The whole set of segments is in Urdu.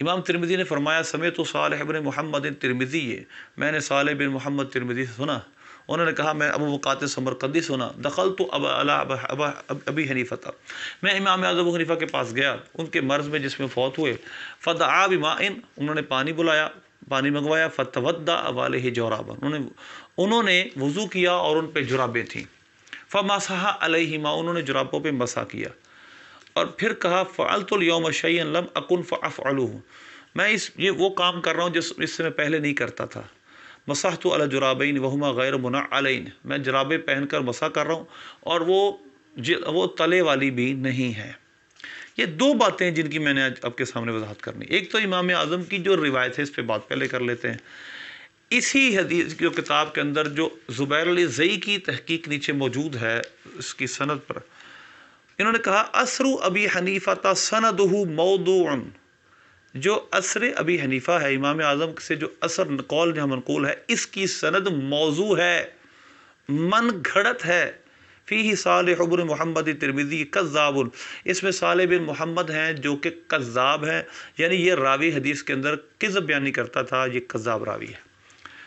امام ترمذی نے فرمایا سمیت صالح بن محمد ترمذی، میں نے صالح بن محمد ترمذی سے سنا، انہوں نے کہا میں ابو مقاتل سمرقندی سنا، دخلت ابی حنیفہ، میں امام اعظم ابو حنیفہ کے پاس گیا ان کے مرض میں جس میں فوت ہوئے، فدعا بماء، انہوں نے پانی بلایا، پانی منگوایا، فتودع علیہ جورابا، انہوں نے وضو کیا اور ان پہ جرابیں تھیں، فمسح علیہما، انہوں نے جرابوں پہ مسح کیا، اور پھر کہا فعلت اليوم شیئا لم اکن فافعلہ، میں یہ وہ کام کر رہا ہوں جس سے میں پہلے نہیں کرتا تھا، مسحت علی جرابین وہما غیر منعلین، میں جرابیں پہن کر مسح کر رہا ہوں اور وہ تلے والی بھی نہیں ہے۔ یہ دو باتیں جن کی میں نے آج آپ کے سامنے وضاحت کرنی، ایک تو امام اعظم کی جو روایت ہے اس پہ بات پہلے کر لیتے ہیں، اسی حدیث کی کتاب کے اندر جو زبیر علی زئی کی تحقیق نیچے موجود ہے اس کی سند پر، انہوں نے کہا اثر ابی حنیفہ سندہ موضوع، جو اثر ابی حنیفہ ہے امام اعظم سے جو اثر قول جہاں منقول ہے اس کی سند موضوع ہے، من گھڑت ہے، فیہ صالح بن محمد ترمذی کذاب، اس میں صالح بن محمد ہیں جو کہ کذاب ہیں، یعنی یہ راوی حدیث کے اندر کذب بیان نہیں کرتا تھا، یہ کذاب راوی ہے۔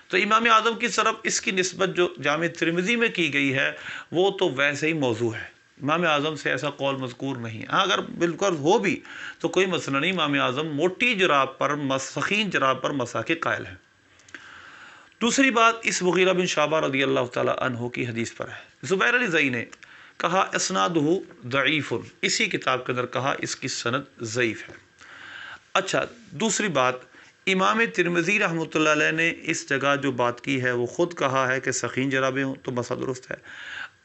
تو امام اعظم کی طرف اس کی نسبت جو جامع ترمذی میں کی گئی ہے وہ تو ویسے ہی موضوع ہے، امام اعظم سے ایسا قول مذکور نہیں ہے، ہاں اگر بالکل ہو بھی تو کوئی مسئلہ نہیں، امام اعظم موٹی جراب پر سخین جراب پر مسح کے قائل ہیں۔ دوسری بات اس مغیرہ بن شعبہ رضی اللہ تعالی عنہ کی حدیث پر ہے، زبیر علی زئی نے کہا اسنادہ ضعیف، اسی کتاب کے اندر کہا اس کی سند ضعیف ہے۔ اچھا، دوسری بات امام ترمذی رحمۃ اللہ علیہ نے اس جگہ جو بات کی ہے وہ خود کہا ہے کہ سخین جرابیں ہوں تو مسح درست ہے،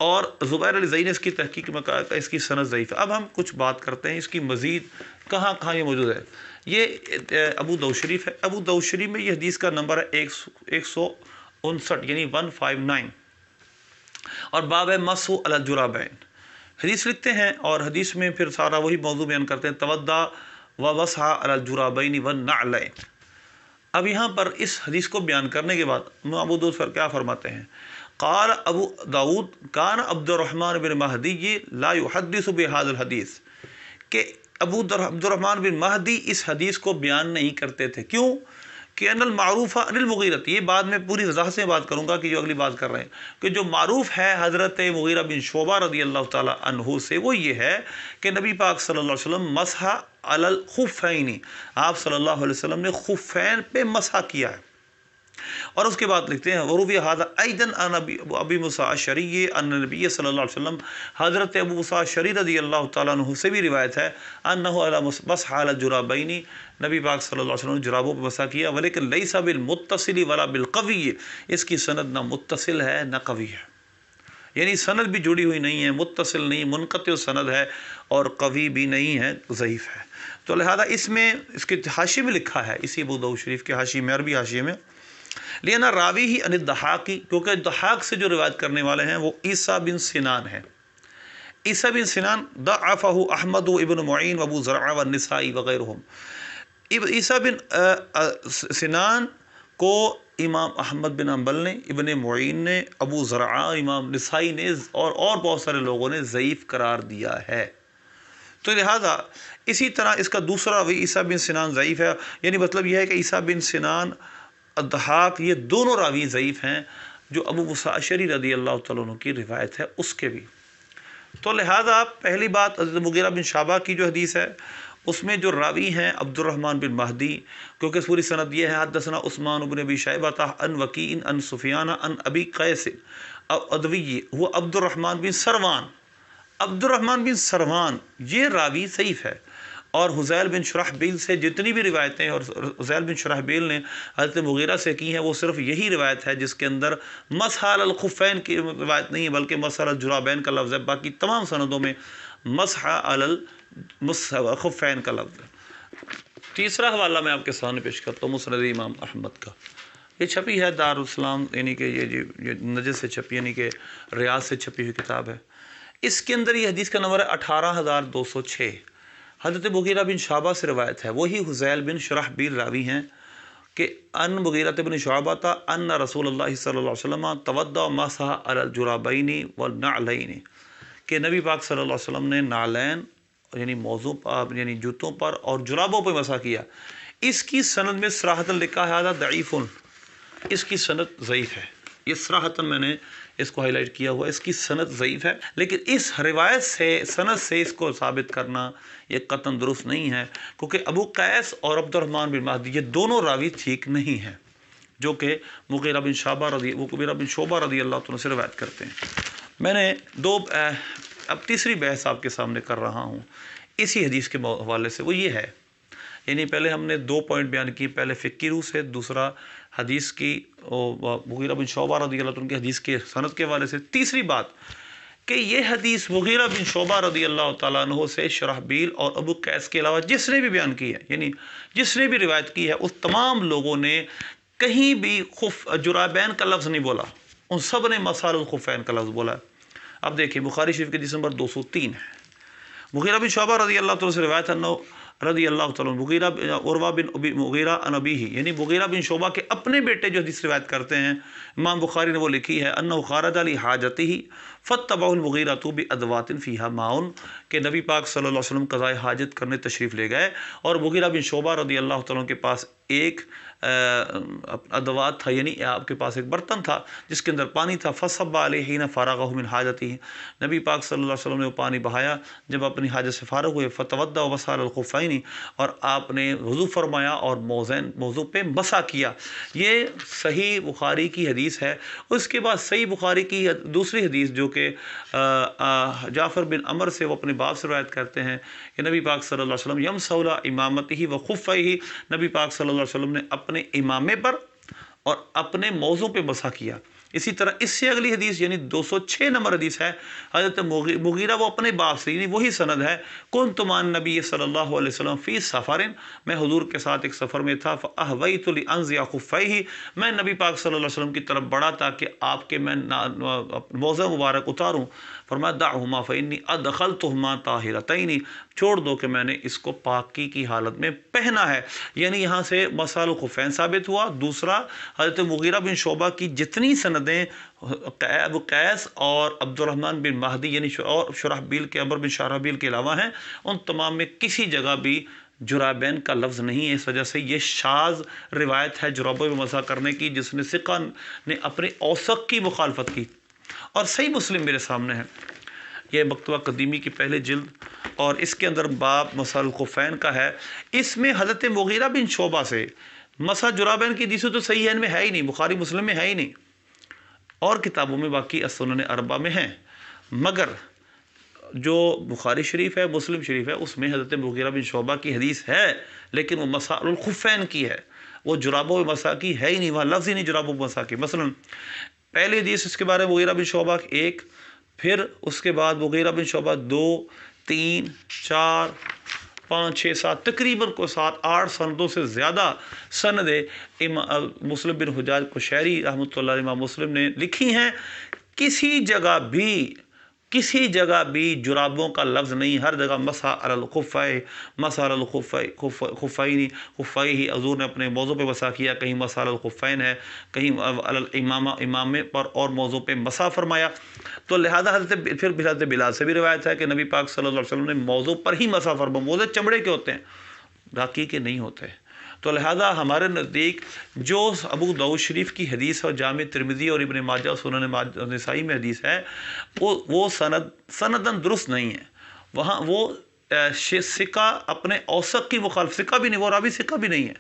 اور زبیر علی زئی نے اس کی تحقیق میں کہا کہ اس کی سند ضعیف ہے۔ اب ہم کچھ بات کرتے ہیں اس کی مزید کہاں کہاں یہ موجود ہے۔ یہ ابو داؤد شریف ہے، ابو داؤد شریف میں یہ حدیث کا نمبر ہے 159 یعنی 159، اور باب ہے مسح علی الجرابین، حدیث لکھتے ہیں اور حدیث میں پھر سارا وہی موضوع بیان کرتے ہیں، تودع ومسح علی الجرابین والنعلین۔ اب یہاں پر اس حدیث کو بیان کرنے کے بعد ابو داؤد پر کیا فرماتے ہیں، قال ابو داؤد کان عبد الرحمن بن مہدی لا يحدث بهذا الحدیث، کہ عبد الرحمن بن مہدی اس حدیث کو بیان نہیں کرتے تھے، کیوں کہ ان المعروف عن المغیرہ، یہ بعد میں پوری وضاحت سے بات کروں گا کہ جو اگلی بات کر رہے ہیں کہ جو معروف ہے حضرت مغیرہ بن شعبہ رضی اللہ تعالی عنہ سے، وہ یہ ہے کہ نبی پاک صلی اللہ علیہ وسلم مسح علی الخفین، آپ صلی اللہ علیہ وسلم نے خفین پہ مسح کیا ہے۔ اور اس کے بعد لکھتے ہیں وروی ھذا ایضا عن ابی موسیٰ اشعری ان نبی صلی اللہ علیہ وسلم، حضرت ابو موسیٰ اشعری رضی اللہ تعالیٰ عنہ سے بھی روایت ہے انہ مسح علی الجرابین، نبی پاک صلی اللہ علیہ وسلم نے جرابوں پہ مسح کیا، ولیکن لیس بالمتصل ولا بالقوی، اس کی سند نہ متصل ہے نہ قوی ہے، یعنی سند بھی جڑی ہوئی نہیں ہے، متصل نہیں، منقطع سند ہے، اور قوی بھی نہیں ہے، ضعیف ہے۔ تو لہذا اس میں اس کے حاشیے میں لکھا ہے، اسی ابو داؤد شریف کے حاشیے میں، عربی حاشیے میں، لینا راوی ہی ان الضحاک، کیونکہ ضحاک سے جو روایت کرنے والے ہیں وہ عیسیٰ بن سنان ہیں، عیسیٰ بن سنان ضعفہ احمد و ابن معین و ابو زرعہ والنسائی وغیرہم، عیسیٰ بن سنان کو امام احمد بن حنبل نے، ابن معین نے، ابو زرعہ، امام نسائی نے اور بہت سارے لوگوں نے ضعیف قرار دیا ہے۔ تو لہذا اسی طرح اس کا دوسرا راوی عیسیٰ بن سنان ضعیف ہے، یعنی مطلب یہ ہے کہ عیسیٰ بن سنان، الضحاک، یہ دونوں راوی ضعیف ہیں، جو ابو موسیٰ اشعری رضی اللہ تعالیٰ عنہ کی روایت ہے اس کے بھی۔ تو لہذا پہلی بات حضرت مغیرہ بن شعبہ کی جو حدیث ہے اس میں جو راوی ہیں عبد الرحمن بن مہدی، کیونکہ اس پوری سند یہ ہے حدثنا عثمان بن ابی شیبہ عن وکیع عن سفیان عن ابی قیس ادوی، وہ عبد الرحمن بن سروان، عبد الرحمن بن سروان یہ راوی ضعیف ہے، اور حذیل بن شرحبیل سے جتنی بھی روایتیں اور حذیل بن شرحبیل نے حضرت مغیرہ سے کی ہیں وہ صرف یہی روایت ہے جس کے اندر مسح علی الخفین کی روایت نہیں ہے بلکہ مسح علی الجرابین کا لفظ ہے، باقی تمام سندوں میں مسح علی الخفین کا لفظ ہے۔ تیسرا حوالہ میں آپ کے سامنے پیش کرتا ہوں مسند امام احمد کا، یہ چھپی ہے دارالاسلام، یعنی کہ یہ نجد سے چھپی، یعنی کہ ریاض سے چھپی ہوئی کتاب ہے۔ اس کے اندر یہ حدیث کا نمبر ہے 18206، حضرت مغیرہ بن شعبہ سے روایت ہے، وہی حذیل بن شرحبیل راوی ہیں کہ ان مغیرہ بن شعبہ ان رسول اللہ صلی اللہ علیہ وسلم تودع مسح علی الجرابین والنعلین، کہ نبی پاک صلی اللہ علیہ وسلم نے نعلین یعنی موضوع پر، یعنی جوتوں پر اور جرابوں پہ مسح کیا۔ اس کی سند میں صراحتاً لکھا ہے ضعیف، اس کی سند ضعیف ہے، یہ صراحتاً میں نے اس کو ہائی لائٹ کیا ہوا، اس کی سند ضعیف ہے، لیکن اس روایت سے سند سے اس کو ثابت کرنا یہ قطعاً درست نہیں ہے، کیونکہ ابو قیس اور عبد الرحمن بن مہدی یہ دونوں راوی ٹھیک نہیں ہیں، جو کہ مغیرہ بن شعبہ رضی اللہ عنہ سے روایت کرتے ہیں۔ میں نے اب تیسری بحث آپ کے سامنے کر رہا ہوں اسی حدیث کے حوالے سے، وہ یہ ہے، یعنی پہلے ہم نے 2 پوائنٹ بیان کی، پہلے فقہی روح سے، دوسرا حدیث کی مغیرہ بن شعبہ رضی اللہ عنہ کی حدیث کے سند کے حوالے سے، تیسری بات کہ یہ حدیث مغیرہ بن شعبہ رضی اللہ تعالیٰ عنہ سے شرحبیل اور ابو قیس کے علاوہ جس نے بھی بیان کی ہے، یعنی جس نے بھی روایت کی ہے، اس تمام لوگوں نے کہیں بھی جرابین کا لفظ نہیں بولا، ان سب نے مسال الخفین کا لفظ بولا ہے۔ اب دیکھیں بخاری شریف کے حدیث نمبر 203 ہے، مغیرہ بن شعبہ رضی اللہ تعالیٰ سے روایت انہو رضی اللہ تعالیٰ عروہ بن مغیرہ عن ابیہ، یعنی مغیرہ بن شعبہ کے اپنے بیٹے جو حدیث روایت کرتے ہیں، امام بخاری نے وہ لکھی ہے انہو خارج لحاجتہ فاتبعہ المغیرۃ بادوات فیہا ماء، کہ نبی پاک صلی اللہ علیہ وسلم قضائے حاجت کرنے تشریف لے گئے اور مغیرہ بن شعبہ رضی اللہ تعالیٰ کے پاس ایک ادوات تھا، یعنی آپ کے پاس ایک برتن تھا جس کے اندر پانی تھا، فصب علیہ حین فارغہ من حاجتہ، نبی پاک صلی اللہ علیہ وسلم نے وہ پانی بہایا جب اپنی حاجت سے فارغ ہوئے، فتودع ومسح الخفین، اور آپ نے وضو فرمایا اور موضوع پہ مسح کیا۔ یہ صحیح بخاری کی حدیث ہے۔ اس کے بعد صحیح بخاری کی دوسری حدیث جو کہ جعفر بن عمر سے وہ اپنے باپ سے روایت کرتے ہیں کہ نبی پاک صلی اللہ علیہ وسلم یمسح علی امامتہ وخفیہ، نبی پاک صلی اللہ علیہ وسلم نے اپنے امامے پر اور اپنے موضوع پہ مسح کیا۔ اسی طرح اس سے اگلی حدیث یعنی 206 نمبر حدیث ہے، حضرت مغیرہ وہ اپنے باپ سے، یعنی وہی سند ہے، کنت مع النبی صلی اللہ علیہ وسلم فی سفر، میں حضور کے ساتھ ایک سفر میں تھا، فاہویت لانزع خفیہ، میں نبی پاک صلی اللہ علیہ وسلم کی طرف بڑھا تاکہ آپ کے میں موضع مبارک اتاروں، فرمایا دعہما فانی ادخلتہما طاہرتین، چھوڑ دو کہ میں نے اس کو پاکی کی حالت میں پہنا ہے، یعنی یہاں سے مسح الخفین ثابت ہوا۔ دوسرا حضرت مغیرہ بن شعبہ کی جتنی سندیں ابو قیس اور عبد الرحمن بن مہدی یعنی شرحبیل کے عمر بن شرحبیل کے علاوہ ہیں، ان تمام میں کسی جگہ بھی جرابین کا لفظ نہیں ہے، اس وجہ سے یہ شاذ روایت ہے جرابوں میں مسح کرنے کی، جس نے ثقہ نے اپنے اوثق کی مخالفت کی۔ اور صحیح مسلم میرے سامنے ہے، یہ مکتبہ قدیمی کی پہلے جلد، اور اس کے اندر باب مسح الخفین کا ہے، اس میں حضرت مغیرہ بن شعبہ سے مسح جرابین کی حدیث تو صحیح ہے، میں ہے ہی نہیں، بخاری مسلم میں ہے ہی نہیں، اور کتابوں میں باقی السنن اربعہ میں ہیں، مگر جو بخاری شریف ہے مسلم شریف ہے اس میں حضرت مغیرہ بن شعبہ کی حدیث ہے، لیکن وہ مسح الخفین کی ہے، وہ جرابوں میں مسح کی ہے ہی نہیں، وہاں لفظ ہی نہیں جرابوں میں مسح کی۔ مثلا پہلی حدیث اس کے بارے میں مغیرہ بن شعبہ 1، پھر اس کے بعد مغیرہ بن شعبہ 2، 3، 4، 5، 6، 7، تقریباً کو 7-8 سندوں سے زیادہ سندیں مسلم بن حجاج قشیری رحمۃ اللہ علیہ امام مسلم نے لکھی ہیں، کسی جگہ بھی جرابوں کا لفظ نہیں، ہر جگہ مسح علی الخفین، مسح علی خفیہ، حضور نے اپنے موضوع پہ مسح کیا، کہیں مسح علی الخفین ہے، کہیں علی امامے پر اور موضوع پہ مسح فرمایا۔ تو لہذا پھر حضرت بلال سے بھی روایت ہے کہ نبی پاک صلی اللہ علیہ وسلم نے موضوع پر ہی مسح فرمایا، موضوع چمڑے کے ہوتے ہیں، باقی کے نہیں ہوتے۔ تو لہذا ہمارے نزدیک جو ابو داؤد شریف کی حدیث اور جامع ترمذی اور ابن ماجہ اور سنن نسائی میں حدیث ہے، وہ سندن درست نہیں ہے، وہاں وہ ثقہ اپنے اوثق کی مخالفت، ثقہ بھی نہیں، وہ راوی ثقہ بھی نہیں ہے،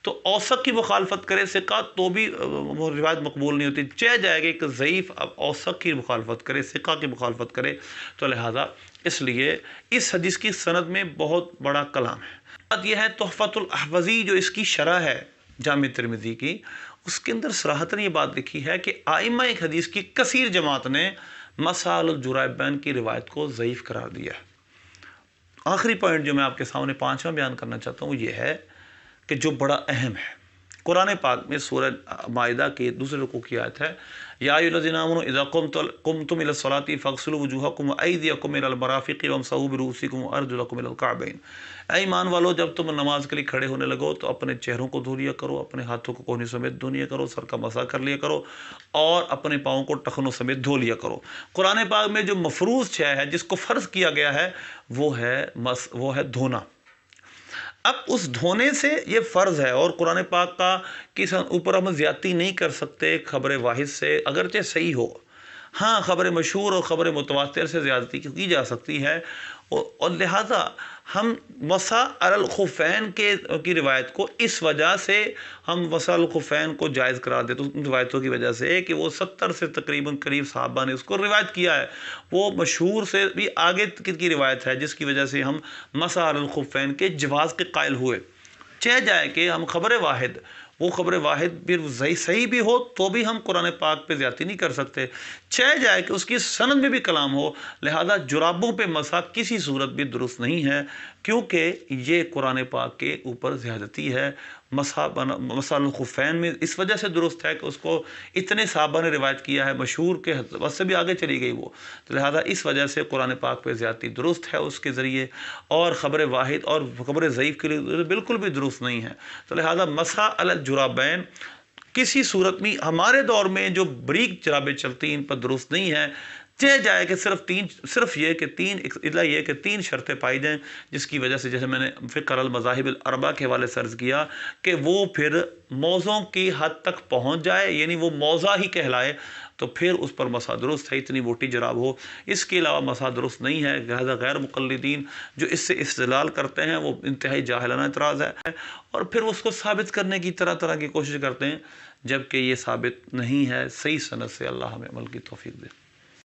تو اوثق کی مخالفت کرے ثقہ تو بھی روایت مقبول نہیں ہوتی، چہ جائے گا کہ ضعیف اوثق کی مخالفت کرے، ثقہ کی مخالفت کرے، تو لہذا اس لیے اس حدیث کی سند میں بہت بڑا کلام ہے۔ بات یہ ہے تحفۃ الاحوذی جو اس کی شرح ہے جامع ترمذی کی، اس کے اندر صراحتاً یہ بات لکھی ہے کہ ائمہ ایک حدیث کی کثیر جماعت نے مسح علی الجرابین کی روایت کو ضعیف قرار دیا ہے۔ آخری پوائنٹ جو میں آپ کے سامنے 5واں بیان کرنا چاہتا ہوں وہ یہ ہے کہ جو بڑا اہم ہے، قرآن پاک میں سورہ مائدہ کے دوسرے رکوع کی آیت ہے، یا ایھا الذین آمنوا اذا قمتم الی الصلاۃ فاغسلوا وجوہکم وایدیکم الی المرافق وامسحوا برؤوسکم وارجلکم الی الکعبین، اے ایمان والو جب تم نماز کے لیے کھڑے ہونے لگو تو اپنے چہروں کو دھو لیا کرو، اپنے ہاتھوں کو کوہنی سمیت دھو لیا کرو، سر کا مسح کر لیا کرو، اور اپنے پاؤں کو ٹخنوں سمیت دھو لیا کرو۔ قرآن پاک میں جو مفروض شے ہے، جس کو فرض کیا گیا ہے، وہ ہے دھونا۔ اب اس دھونے سے یہ فرض ہے، اور قرآن پاک کا کس اوپر ہم زیادتی نہیں کر سکتے خبر واحد سے، اگرچہ صحیح ہو۔ ہاں، خبر مشہور اور خبر متواتر سے زیادتی کی جا سکتی ہے، اور لہٰذا ہم مسح علی الخفین کی روایت کو اس وجہ سے ہم مسح علی الخفین کو جائز قرار دیتے ان روایتوں کی وجہ سے کہ وہ 70 سے تقریباً قریب صحابہ نے اس کو روایت کیا ہے، وہ مشہور سے بھی آگے کی روایت ہے، جس کی وجہ سے ہم مسح علی الخفین کے جواز کے قائل ہوئے۔ چہ جائے کہ ہم خبر واحد، وہ خبر واحد بھی صحیح بھی ہو تو بھی ہم قرآن پاک پہ زیادتی نہیں کر سکتے، چہ جائے کہ اس کی سند میں بھی کلام ہو، لہذا جرابوں پہ مسح کسی صورت بھی درست نہیں ہے، کیونکہ یہ قرآن پاک کے اوپر زیادتی ہے۔ مسح الخفین میں اس وجہ سے درست ہے کہ اس کو اتنے صحابہ نے روایت کیا ہے، مشہور کے بس سے بھی آگے چلی گئی وہ، تو لہذا اس وجہ سے قرآن پاک پہ زیادتی درست ہے اس کے ذریعے، اور خبر واحد اور خبر ضعیف کے لیے بالکل بھی درست نہیں ہے۔ تو لہذا مسح علی الجرابین کسی صورت میں ہمارے دور میں جو بریک جرابیں چلتی ہیں ان پر درست نہیں ہے، چہ جائے کہ صرف یہ کہ تین شرطیں پائی جائیں، جس کی وجہ سے جیسے میں نے فقہ المذاہب الاربعہ کے حوالے سے عرض کیا کہ وہ پھر موضوع کی حد تک پہنچ جائے، یعنی وہ موضع ہی کہلائے، تو پھر اس پر مسح درست ہے، اتنی موٹی جراب ہو۔ اس کے علاوہ مسح درست نہیں ہے، لہذا غیر مقلدین جو اس سے استدلال کرتے ہیں وہ انتہائی جاہلانہ اعتراض ہے، اور پھر اس کو ثابت کرنے کی طرح کی کوشش کرتے ہیں، جبکہ یہ ثابت نہیں ہے صحیح سند سے۔ اللہ ہمیں عمل کی توفیق دے۔